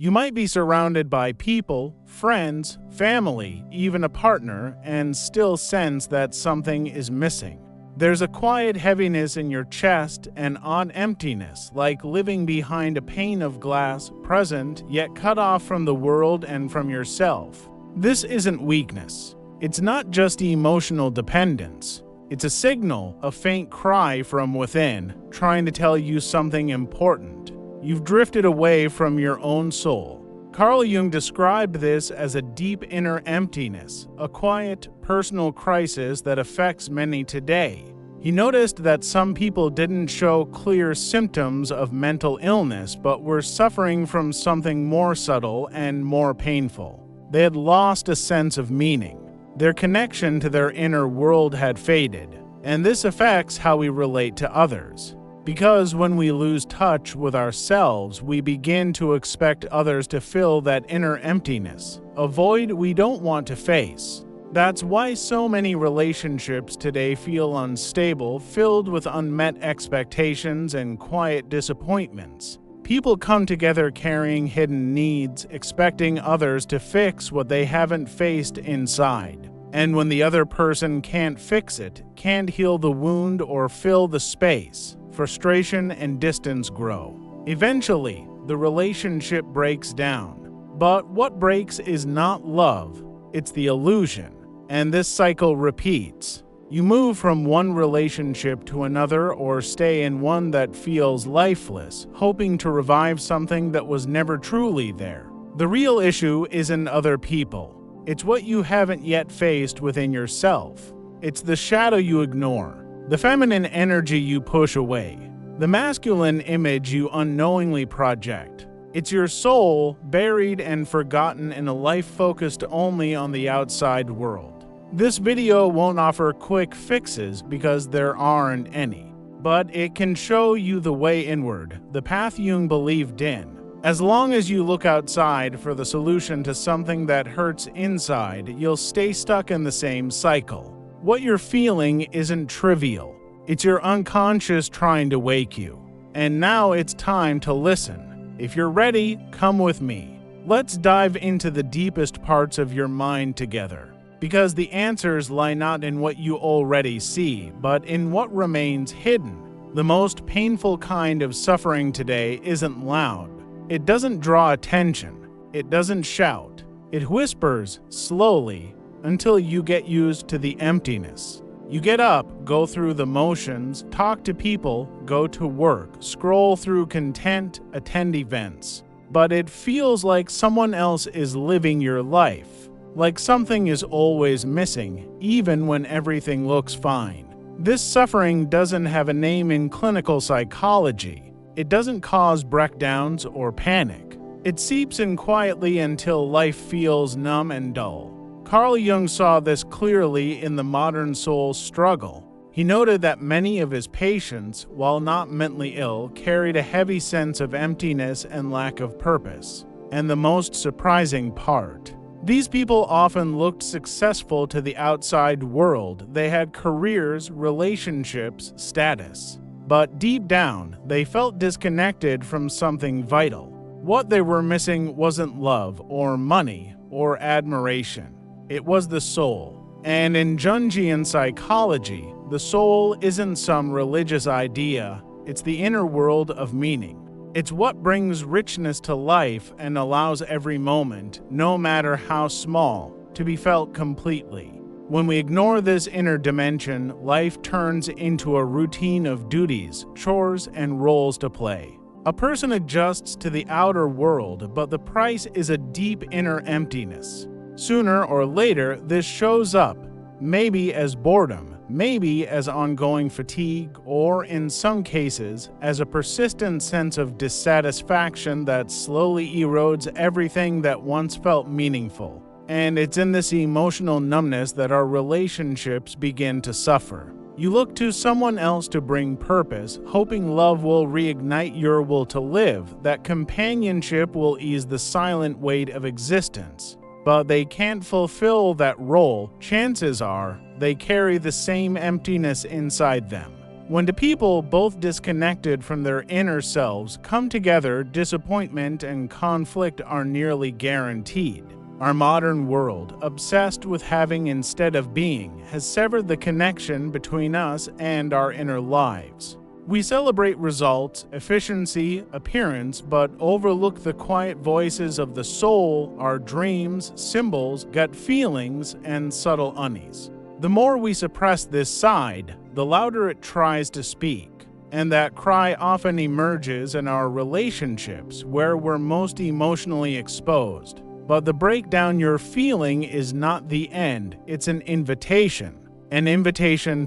You might be surrounded by people, friends, family, even a partner, and still sense that something is missing. There's a quiet heaviness in your chest, an odd emptiness, like living behind a pane of glass, present, yet cut off from the world and from yourself. This isn't weakness. It's not just emotional dependence. It's a signal, a faint cry from within, trying to tell you something important. You've drifted away from your own soul. Carl Jung described this as a deep inner emptiness, a quiet, personal crisis that affects many today. He noticed that some people didn't show clear symptoms of mental illness but were suffering from something more subtle and more painful. They had lost a sense of meaning. Their connection to their inner world had faded, and this affects how we relate to others. Because when we lose touch with ourselves, we begin to expect others to fill that inner emptiness, a void we don't want to face. That's why so many relationships today feel unstable, filled with unmet expectations and quiet disappointments. People come together carrying hidden needs, expecting others to fix what they haven't faced inside. And when the other person can't fix it, can't heal the wound or fill the space, frustration and distance grow. Eventually, the relationship breaks down. But what breaks is not love, it's the illusion. And this cycle repeats. You move from one relationship to another or stay in one that feels lifeless, hoping to revive something that was never truly there. The real issue isn't other people. It's what you haven't yet faced within yourself. It's the shadow you ignore, the feminine energy you push away, the masculine image you unknowingly project. It's your soul buried and forgotten in a life focused only on the outside world. This video won't offer quick fixes because there aren't any, but it can show you the way inward, the path Jung believed in. As long as you look outside for the solution to something that hurts inside, you'll stay stuck in the same cycle. What you're feeling isn't trivial. It's your unconscious trying to wake you. And now it's time to listen. If you're ready, come with me. Let's dive into the deepest parts of your mind together. Because the answers lie not in what you already see, but in what remains hidden. The most painful kind of suffering today isn't loud. It doesn't draw attention. It doesn't shout. It whispers slowly until you get used to the emptiness. You get up, go through the motions, talk to people, go to work, scroll through content, attend events. But it feels like someone else is living your life. Like something is always missing, even when everything looks fine. This suffering doesn't have a name in clinical psychology. It doesn't cause breakdowns or panic. It seeps in quietly until life feels numb and dull. Carl Jung saw this clearly in the modern soul's struggle. He noted that many of his patients, while not mentally ill, carried a heavy sense of emptiness and lack of purpose. And the most surprising part, these people often looked successful to the outside world. They had careers, relationships, status. But deep down, they felt disconnected from something vital. What they were missing wasn't love or money or admiration. It was the soul. And in Jungian psychology, the soul isn't some religious idea. It's the inner world of meaning. It's what brings richness to life and allows every moment, no matter how small, to be felt completely. When we ignore this inner dimension, life turns into a routine of duties, chores, and roles to play. A person adjusts to the outer world, but the price is a deep inner emptiness. Sooner or later, this shows up, maybe as boredom, maybe as ongoing fatigue, or in some cases, as a persistent sense of dissatisfaction that slowly erodes everything that once felt meaningful. And it's in this emotional numbness that our relationships begin to suffer. You look to someone else to bring purpose, hoping love will reignite your will to live, that companionship will ease the silent weight of existence. But they can't fulfill that role. Chances are they carry the same emptiness inside them. When two people both disconnected from their inner selves come together, disappointment and conflict are nearly guaranteed. Our modern world, obsessed with having instead of being, has severed the connection between us and our inner lives. We celebrate results, efficiency, appearance, but overlook the quiet voices of the soul, our dreams, symbols, gut feelings, and subtle unease. The more we suppress this side, the louder it tries to speak. And that cry often emerges in our relationships, where we're most emotionally exposed. But the breakdown you're feeling is not the end, it's an invitation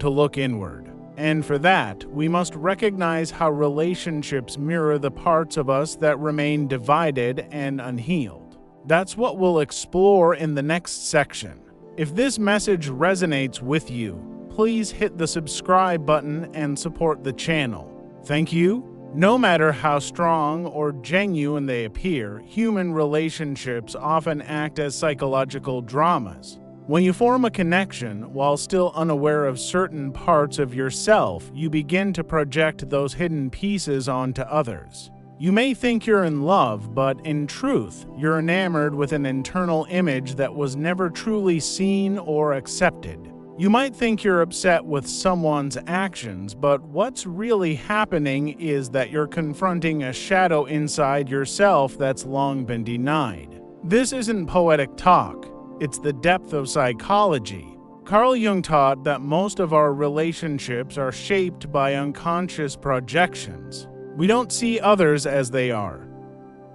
to look inward. And for that, we must recognize how relationships mirror the parts of us that remain divided and unhealed. That's what we'll explore in the next section. If this message resonates with you, please hit the subscribe button and support the channel. Thank you. No matter how strong or genuine they appear, human relationships often act as psychological dramas. When you form a connection while still unaware of certain parts of yourself, you begin to project those hidden pieces onto others. You may think you're in love, but in truth, you're enamored with an internal image that was never truly seen or accepted. You might think you're upset with someone's actions, but what's really happening is that you're confronting a shadow inside yourself that's long been denied. This isn't poetic talk, it's the depth of psychology. Carl Jung taught that most of our relationships are shaped by unconscious projections. We don't see others as they are.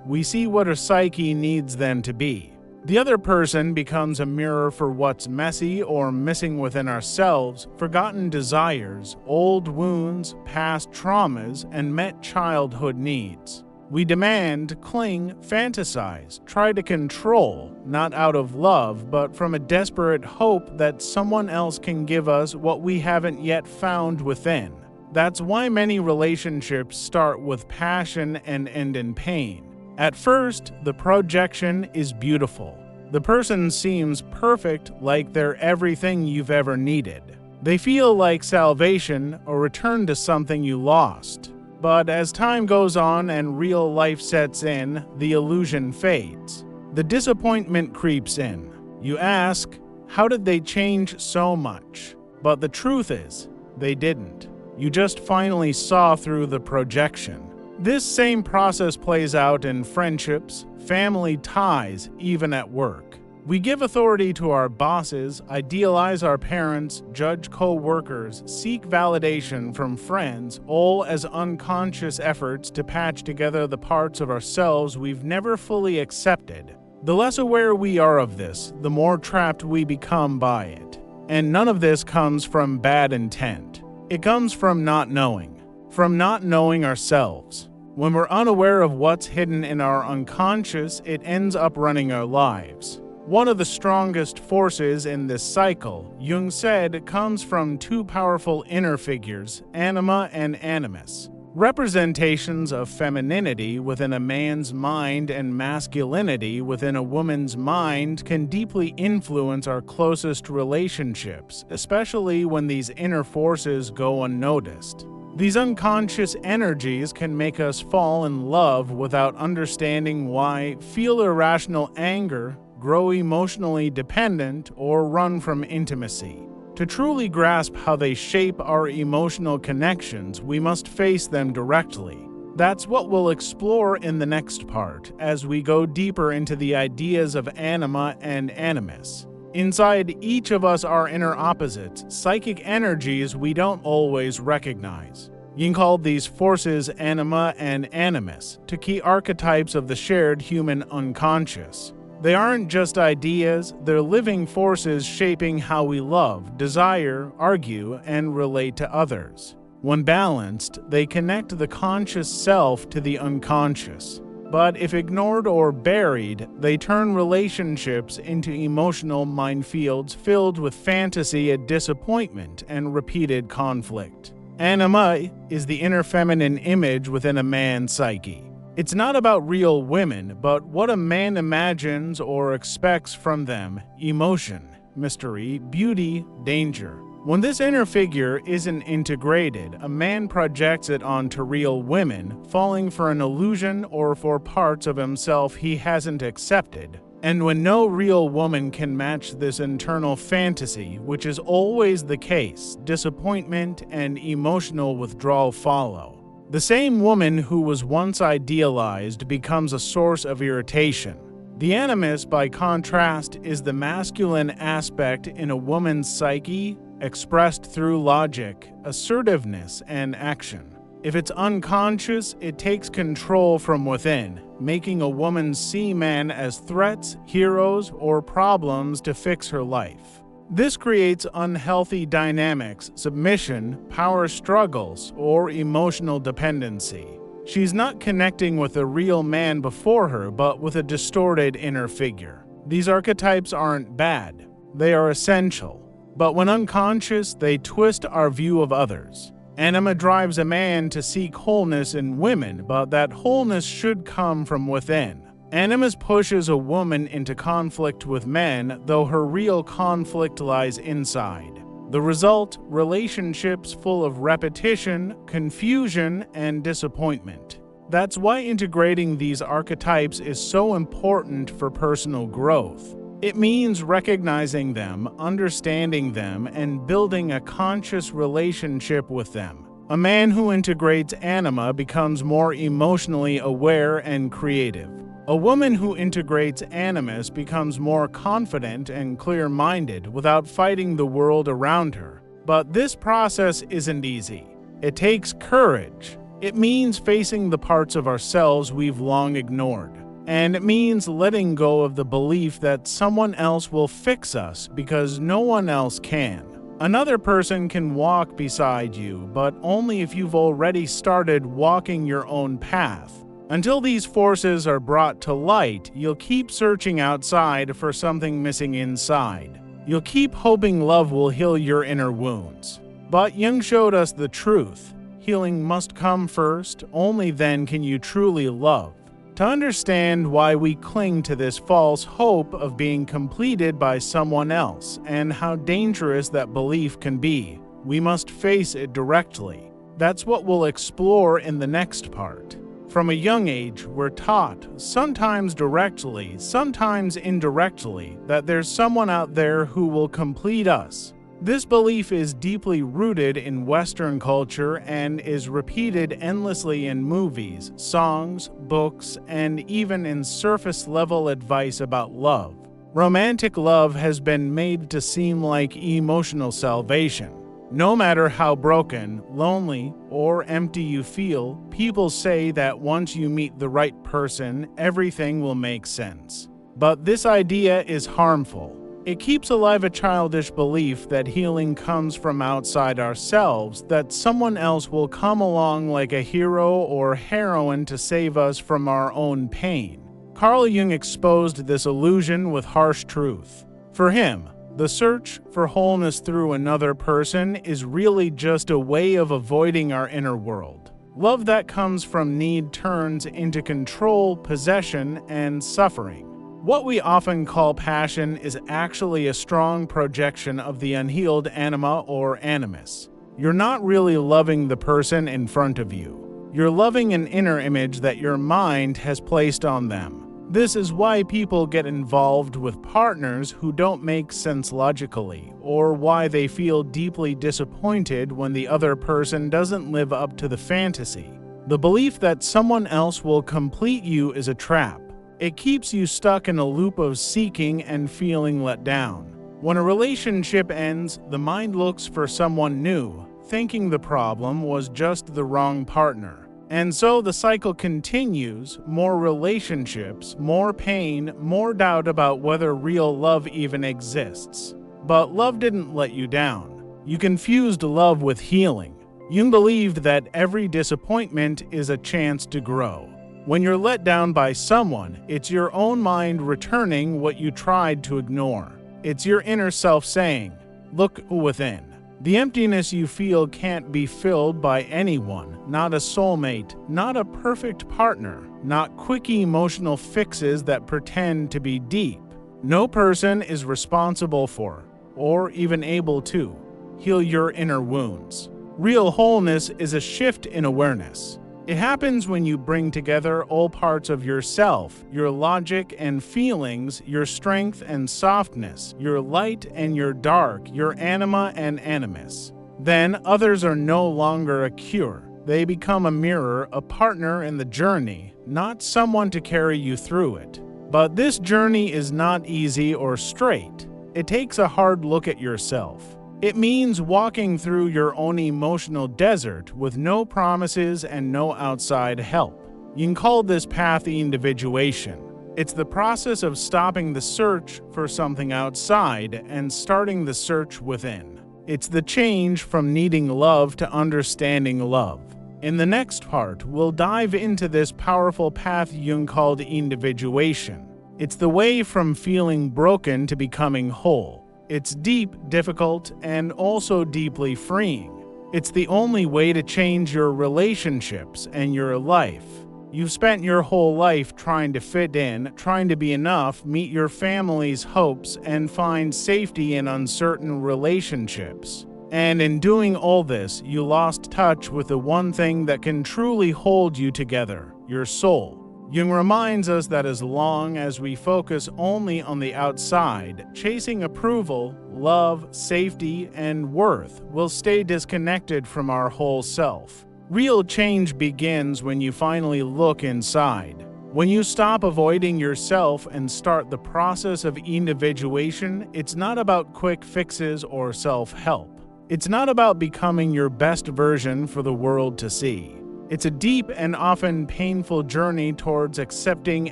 We see what our psyche needs them to be. The other person becomes a mirror for what's messy or missing within ourselves, forgotten desires, old wounds, past traumas, and met childhood needs. We demand, cling, fantasize, try to control, not out of love, but from a desperate hope that someone else can give us what we haven't yet found within. That's why many relationships start with passion and end in pain. At first, the projection is beautiful. The person seems perfect, like they're everything you've ever needed. They feel like salvation or return to something you lost. But as time goes on and real life sets in, the illusion fades. The disappointment creeps in. You ask, how did they change so much? But the truth is, they didn't. You just finally saw through the projection. This same process plays out in friendships, family ties, even at work. We give authority to our bosses, idealize our parents, judge co-workers, seek validation from friends, all as unconscious efforts to patch together the parts of ourselves we've never fully accepted. The less aware we are of this, the more trapped we become by it. And none of this comes from bad intent. It comes from not knowing ourselves. When we're unaware of what's hidden in our unconscious, it ends up running our lives. One of the strongest forces in this cycle, Jung said, comes from two powerful inner figures, anima and animus. Representations of femininity within a man's mind and masculinity within a woman's mind can deeply influence our closest relationships, especially when these inner forces go unnoticed. These unconscious energies can make us fall in love without understanding why, feel irrational anger, grow emotionally dependent, or run from intimacy. To truly grasp how they shape our emotional connections, we must face them directly. That's what we'll explore in the next part, as we go deeper into the ideas of anima and animus. Inside each of us are inner opposites, psychic energies we don't always recognize. Jung called these forces anima and animus, two key archetypes of the shared human unconscious. They aren't just ideas, they're living forces shaping how we love, desire, argue, and relate to others. When balanced, they connect the conscious self to the unconscious. But if ignored or buried, they turn relationships into emotional minefields filled with fantasy and disappointment and repeated conflict. Anima is the inner feminine image within a man's psyche. It's not about real women, but what a man imagines or expects from them: emotion, mystery, beauty, danger. When this inner figure isn't integrated, a man projects it onto real women, falling for an illusion or for parts of himself he hasn't accepted. And when no real woman can match this internal fantasy, which is always the case, disappointment and emotional withdrawal follow. The same woman who was once idealized becomes a source of irritation. The animus, by contrast, is the masculine aspect in a woman's psyche, expressed through logic, assertiveness, and action. If it's unconscious, it takes control from within, making a woman see men as threats, heroes, or problems to fix her life. This creates unhealthy dynamics, submission, power struggles, or emotional dependency. She's not connecting with a real man before her, but with a distorted inner figure. These archetypes aren't bad. They are essential. But when unconscious, they twist our view of others. Anima drives a man to seek wholeness in women, but that wholeness should come from within. Animus pushes a woman into conflict with men, though her real conflict lies inside. The result: relationships full of repetition, confusion, and disappointment. That's why integrating these archetypes is so important for personal growth. It means recognizing them, understanding them, and building a conscious relationship with them. A man who integrates anima becomes more emotionally aware and creative. A woman who integrates animus becomes more confident and clear-minded without fighting the world around her. But this process isn't easy. It takes courage. It means facing the parts of ourselves we've long ignored. And it means letting go of the belief that someone else will fix us because no one else can. Another person can walk beside you, but only if you've already started walking your own path. Until these forces are brought to light, you'll keep searching outside for something missing inside. You'll keep hoping love will heal your inner wounds. But Jung showed us the truth. Healing must come first, only then can you truly love. To understand why we cling to this false hope of being completed by someone else and how dangerous that belief can be, we must face it directly. That's what we'll explore in the next part. From a young age, we're taught, sometimes directly, sometimes indirectly, that there's someone out there who will complete us. This belief is deeply rooted in Western culture and is repeated endlessly in movies, songs, books, and even in surface-level advice about love. Romantic love has been made to seem like emotional salvation. No matter how broken, lonely, or empty you feel, people say that once you meet the right person, everything will make sense. But this idea is harmful. It keeps alive a childish belief that healing comes from outside ourselves, that someone else will come along like a hero or heroine to save us from our own pain. Carl Jung exposed this illusion with harsh truth. For him, the search for wholeness through another person is really just a way of avoiding our inner world. Love that comes from need turns into control, possession, and suffering. What we often call passion is actually a strong projection of the unhealed anima or animus. You're not really loving the person in front of you. You're loving an inner image that your mind has placed on them. This is why people get involved with partners who don't make sense logically, or why they feel deeply disappointed when the other person doesn't live up to the fantasy. The belief that someone else will complete you is a trap. It keeps you stuck in a loop of seeking and feeling let down. When a relationship ends, the mind looks for someone new, thinking the problem was just the wrong partner. And so the cycle continues: more relationships, more pain, more doubt about whether real love even exists. But love didn't let you down. You confused love with healing. Jung believed that every disappointment is a chance to grow. When you're let down by someone, it's your own mind returning what you tried to ignore. It's your inner self saying, "Look within." The emptiness you feel can't be filled by anyone, not a soulmate, not a perfect partner, not quick emotional fixes that pretend to be deep. No person is responsible for, or even able to, heal your inner wounds. Real wholeness is a shift in awareness. It happens when you bring together all parts of yourself, your logic and feelings, your strength and softness, your light and your dark, your anima and animus. Then others are no longer a cure. They become a mirror, a partner in the journey, not someone to carry you through it. But this journey is not easy or straight. It takes a hard look at yourself. It means walking through your own emotional desert with no promises and no outside help. You can call this path individuation. It's the process of stopping the search for something outside and starting the search within. It's the change from needing love to understanding love. In the next part, we'll dive into this powerful path Jung called individuation. It's the way from feeling broken to becoming whole. It's deep, difficult, and also deeply freeing. It's the only way to change your relationships and your life. You've spent your whole life trying to fit in, trying to be enough, meet your family's hopes, and find safety in uncertain relationships. And in doing all this, you lost touch with the one thing that can truly hold you together, your soul. Jung reminds us that as long as we focus only on the outside, chasing approval, love, safety, and worth, we'll stay disconnected from our whole self. Real change begins when you finally look inside. When you stop avoiding yourself and start the process of individuation, it's not about quick fixes or self-help. It's not about becoming your best version for the world to see. It's a deep and often painful journey towards accepting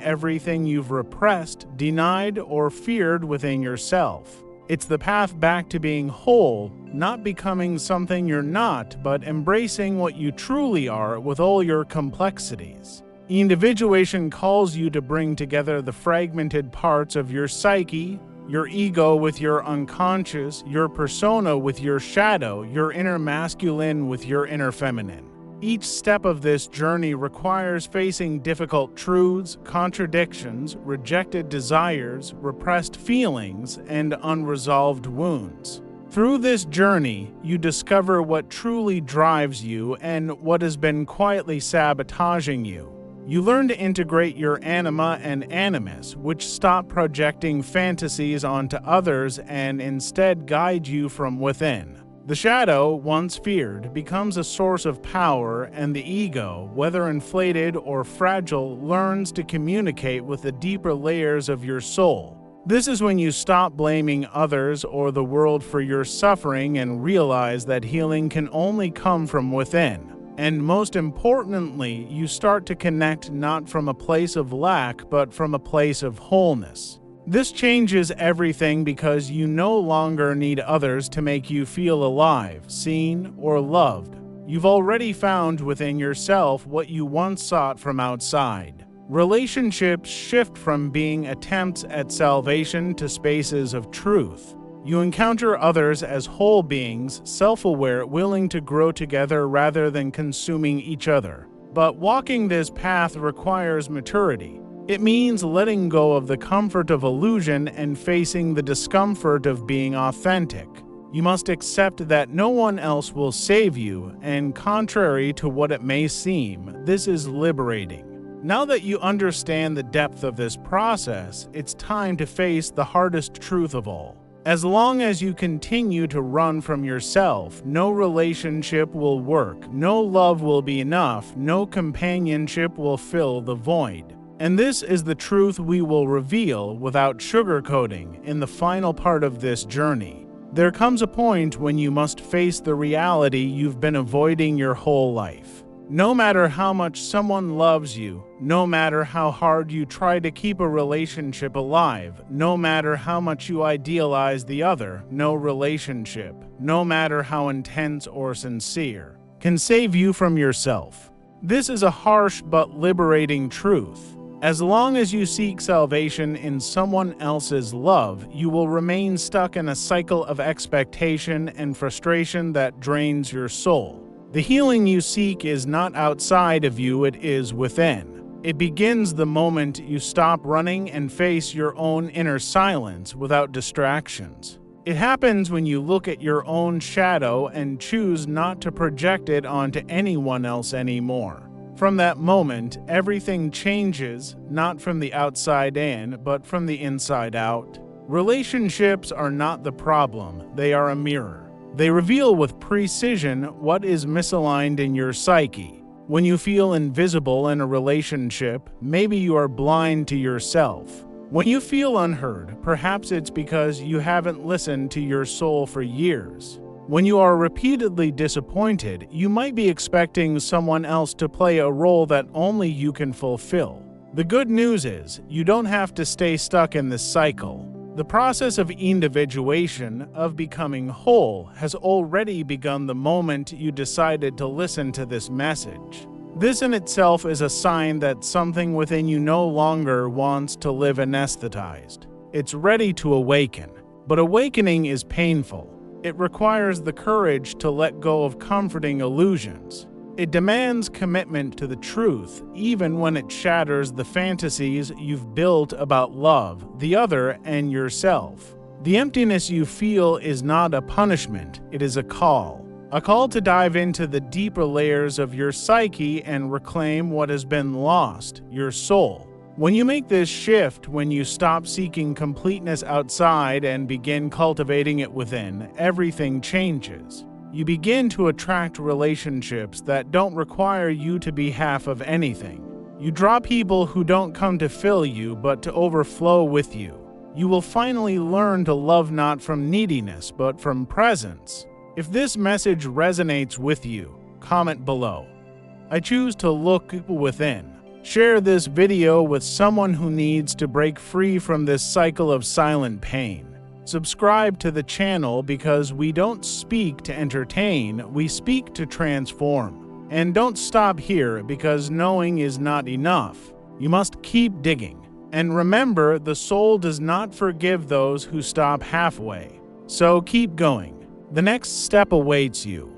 everything you've repressed, denied, or feared within yourself. It's the path back to being whole, not becoming something you're not, but embracing what you truly are with all your complexities. Individuation calls you to bring together the fragmented parts of your psyche, your ego with your unconscious, your persona with your shadow, your inner masculine with your inner feminine. Each step of this journey requires facing difficult truths, contradictions, rejected desires, repressed feelings, and unresolved wounds. Through this journey, you discover what truly drives you and what has been quietly sabotaging you. You learn to integrate your anima and animus, which stop projecting fantasies onto others and instead guide you from within. The shadow, once feared, becomes a source of power, and the ego, whether inflated or fragile, learns to communicate with the deeper layers of your soul. This is when you stop blaming others or the world for your suffering and realize that healing can only come from within. And most importantly, you start to connect not from a place of lack, but from a place of wholeness. This changes everything because you no longer need others to make you feel alive, seen, or loved. You've already found within yourself what you once sought from outside. Relationships shift from being attempts at salvation to spaces of truth. You encounter others as whole beings, self-aware, willing to grow together rather than consuming each other. But walking this path requires maturity. It means letting go of the comfort of illusion and facing the discomfort of being authentic. You must accept that no one else will save you, and contrary to what it may seem, this is liberating. Now that you understand the depth of this process, it's time to face the hardest truth of all. As long as you continue to run from yourself, no relationship will work, no love will be enough, no companionship will fill the void. And this is the truth we will reveal without sugarcoating in the final part of this journey. There comes a point when you must face the reality you've been avoiding your whole life. No matter how much someone loves you, no matter how hard you try to keep a relationship alive, no matter how much you idealize the other, no relationship, no matter how intense or sincere, can save you from yourself. This is a harsh but liberating truth. As long as you seek salvation in someone else's love, you will remain stuck in a cycle of expectation and frustration that drains your soul. The healing you seek is not outside of you, it is within. It begins the moment you stop running and face your own inner silence without distractions. It happens when you look at your own shadow and choose not to project it onto anyone else anymore. From that moment, everything changes, not from the outside in, but from the inside out. Relationships are not the problem, they are a mirror. They reveal with precision what is misaligned in your psyche. When you feel invisible in a relationship, maybe you are blind to yourself. When you feel unheard, perhaps it's because you haven't listened to your soul for years. When you are repeatedly disappointed, you might be expecting someone else to play a role that only you can fulfill. The good news is, you don't have to stay stuck in this cycle. The process of individuation, of becoming whole, has already begun the moment you decided to listen to this message. This in itself is a sign that something within you no longer wants to live anesthetized. It's ready to awaken. But awakening is painful. It requires the courage to let go of comforting illusions. It demands commitment to the truth, even when it shatters the fantasies you've built about love, the other, and yourself. The emptiness you feel is not a punishment, it is a call. A call to dive into the deeper layers of your psyche and reclaim what has been lost, your soul. When you make this shift, when you stop seeking completeness outside and begin cultivating it within, everything changes. You begin to attract relationships that don't require you to be half of anything. You draw people who don't come to fill you, but to overflow with you. You will finally learn to love not from neediness, but from presence. If this message resonates with you, comment below. I choose to look within. Share this video with someone who needs to break free from this cycle of silent pain. Subscribe to the channel because we don't speak to entertain, we speak to transform. And don't stop here because knowing is not enough. You must keep digging. And remember, the soul does not forgive those who stop halfway. So keep going. The next step awaits you.